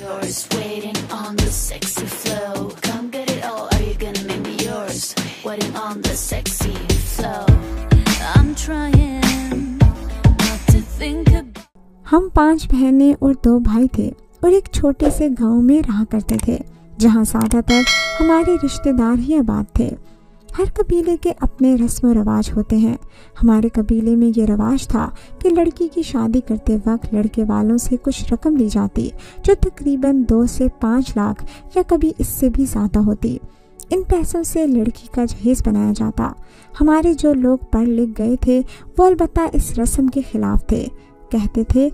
yours, waiting on the sexy flow. Come get it all, are you gonna make me yours? Waiting on the sexy flow. I'm trying not to think about. हम 5 बहनें और 2 भाई थे और एक छोटे से गांव में रहा करते थे जहां ज्यादातर हमारे रिश्तेदार ही आबाद थे। हर कबीले के अपने रस्म रवाज होते हैं। हमारे कबीले में ये रवाज था कि लड़की की शादी करते वक्त लड़के वालों से कुछ रकम ली जाती जो तकरीबन 2 से 5 लाख या कभी इससे भी ज़्यादा होती। इन पैसों से लड़की का जहेज बनाया जाता। हमारे जो लोग पढ़ लिख गए थे वो अलबत्ता इस रस्म के खिलाफ थे। कहते थे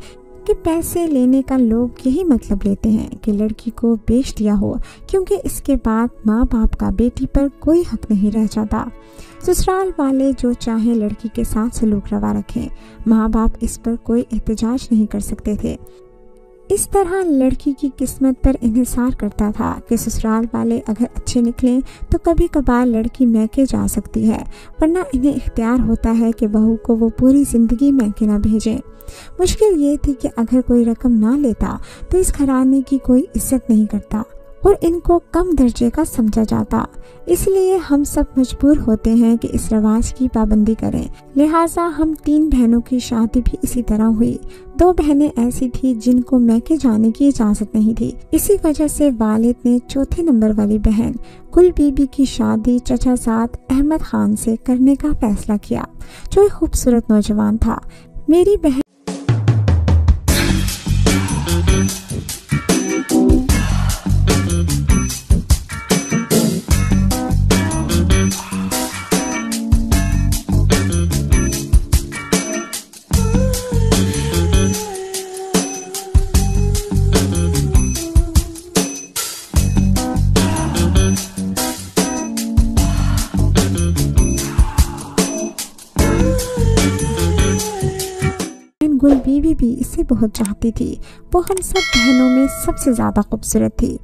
कि पैसे लेने का लोग यही मतलब लेते हैं कि लड़की को बेच दिया हो, क्योंकि इसके बाद माँ बाप का बेटी पर कोई हक नहीं रह जाता। ससुराल वाले जो चाहे लड़की के साथ सलूक रवा रखें, माँ बाप इस पर कोई एहतजाज नहीं कर सकते थे। इस तरह लड़की की किस्मत पर इन्हिसार करता था कि ससुराल वाले अगर अच्छे निकलें तो कभी कभार लड़की मैके जा सकती है, वरना इन्हें इख्तियार होता है कि बहू को वो पूरी ज़िंदगी मैके ना भेजें। मुश्किल ये थी कि अगर कोई रकम ना लेता तो इस घराने की कोई इज्जत नहीं करता और इनको कम दर्जे का समझा जाता। इसलिए हम सब मजबूर होते हैं कि इस रवाज की पाबंदी करें। लिहाजा हम 3 बहनों की शादी भी इसी तरह हुई। 2 बहनें ऐसी थी जिनको मैके जाने की इजाजत नहीं थी। इसी वजह से वालिद ने चौथे नंबर वाली बहन गुल बीबी की शादी चचाजाद अहमद खान से करने का फैसला किया, जो एक खूबसूरत नौजवान था। मेरी बहन गुल बीबी भी इसे बहुत चाहती थी। वो हम सब बहनों में सबसे ज़्यादा खूबसूरत थी।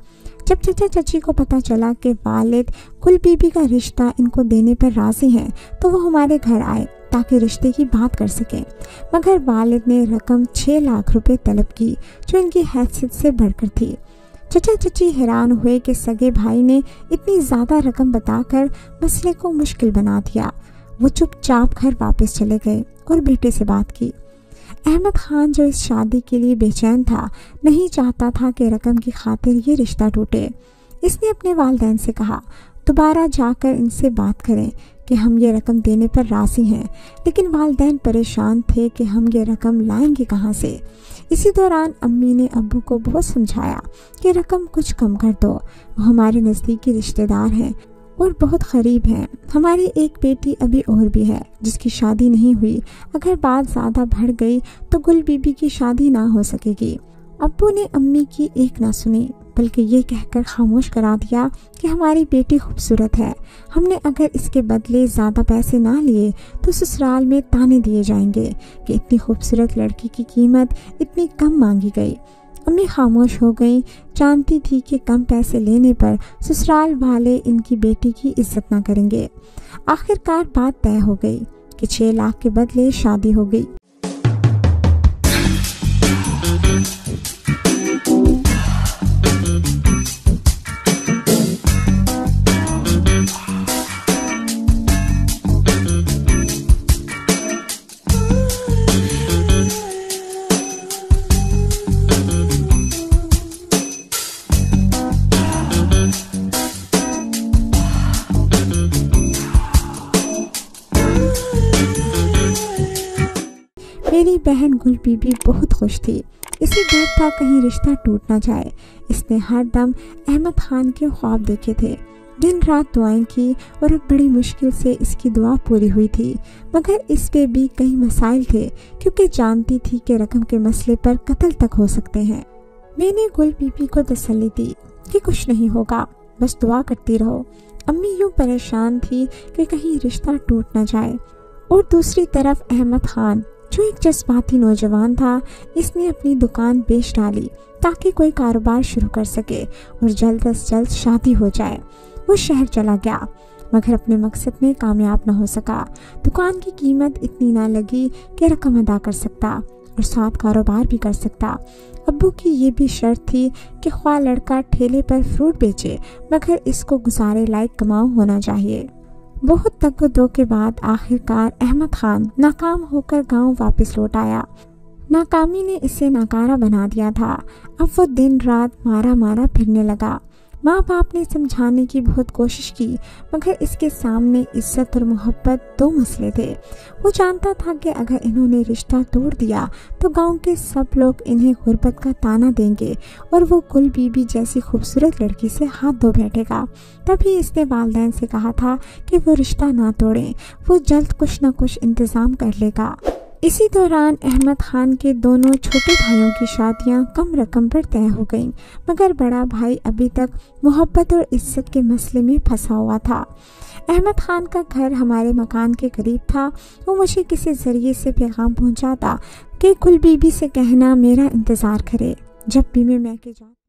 जब चचा चाची को पता चला कि वालिद गुल बीबी का रिश्ता इनको देने पर राज़ी हैं, तो वो हमारे घर आए ताकि रिश्ते की बात कर सकें। मगर वालिद ने रकम 6 लाख रुपए तलब की, जो इनकी हैसियत से बढ़कर थी। चचा चाची हैरान हुए कि सगे भाई ने इतनी ज़्यादा रकम बताकर मसले को मुश्किल बना दिया। वो चुपचाप घर वापस चले गए और बेटे से बात की। अहमद खान, जो इस शादी के लिए बेचैन था, नहीं चाहता था कि रकम की खातिर ये रिश्ता टूटे। इसने अपने वालिदैन से कहा, दोबारा जाकर इनसे बात करें कि हम ये रकम देने पर राज़ी हैं। लेकिन वालिदैन परेशान थे कि हम ये रकम लाएंगे कहाँ से। इसी दौरान अम्मी ने अब्बू को बहुत समझाया कि रकम कुछ कम कर दो, वो हमारे नज़दीकी रिश्तेदार हैं और बहुत करीब हैं। हमारी एक बेटी अभी और भी है जिसकी शादी नहीं हुई। अगर बात ज़्यादा बढ़ गई तो गुल बीबी की शादी ना हो सकेगी। अब्बू ने अम्मी की एक ना सुनी, बल्कि ये कहकर खामोश करा दिया कि हमारी बेटी खूबसूरत है। हमने अगर इसके बदले ज़्यादा पैसे ना लिए तो ससुराल में ताने दिए जाएंगे कि इतनी खूबसूरत लड़की की कीमत इतनी कम मांगी गई। अम्मी खामोश हो गई। जानती थी कि कम पैसे लेने पर ससुराल वाले इनकी बेटी की इज्जत ना करेंगे। आखिरकार बात तय हो गई कि 6 लाख के बदले शादी हो गई। मेरी बहन गुल बीबी बहुत खुश थी। इसे डर था कहीं रिश्ता टूट ना जाए। इसने हर दम अहमद खान के ख्वाब देखे थे, दिन रात दुआएं की और अब बड़ी मुश्किल से इसकी दुआ पूरी हुई थी। मगर इस पे भी कई मसाइल थे, क्योंकि जानती थी कि रकम के मसले पर कत्ल तक हो सकते हैं। मैंने गुल बीबी को तसल्ली दी कि कुछ नहीं होगा, बस दुआ करती रहो। अम्मी यूँ परेशान थी कि कहीं रिश्ता टूट ना जाए। और दूसरी तरफ अहमद खान, जो एक जज्बाती नौजवान था, इसने अपनी दुकान बेच डाली ताकि कोई कारोबार शुरू कर सके और जल्द अज जल्द शादी हो जाए। वो शहर चला गया, मगर अपने मकसद में कामयाब न हो सका। दुकान की कीमत इतनी ना लगी कि रकम अदा कर सकता اور ساتھ کاروبار بھی کر سکتا۔ ابو کی یہ بھی شرط تھی کہ خواہ لڑکا ٹھیلے پر فروٹ بیچے مگر اس کو گزارے لائق کماؤ ہونا چاہیے۔ بہت تگ و دو کے بعد آخر کار احمد خان ناکام ہو کر گاؤں واپس لوٹ آیا۔ ناکامی نے اسے ناکارہ بنا دیا تھا۔ اب وہ دن رات مارا پھرنے لگا۔ ماں باپ نے سمجھانے کی بہت کوشش کی مگر اس کے سامنے عزت اور محبت دو مسئلے تھے۔ وہ جانتا تھا کہ اگر انہوں نے رشتہ توڑ دیا تو گاؤں کے سب لوگ انہیں غربت کا طعنہ دیں گے اور وہ گل بی بی جیسی خوبصورت لڑکی سے ہاتھ دھو بیٹھے گا۔ تبھی اس نے والدین سے کہا تھا کہ وہ رشتہ نہ توڑیں، وہ جلد کچھ نہ کچھ انتظام کر لے گا۔ اسی دوران احمد خان کے دونوں چھوٹے بھائیوں کی شادیاں کم رقم پر طے ہو گئیں مگر بڑا بھائی ابھی تک محبت اور عزت کے مسئلے میں پھنسا ہوا تھا۔ احمد خان کا گھر ہمارے مکان کے قریب تھا۔ وہ مجھے کسی ذریعے سے پیغام پہنچاتا کہ گل بی بی سے کہنا میرا انتظار کرے۔ جب بھی میں کے جاتا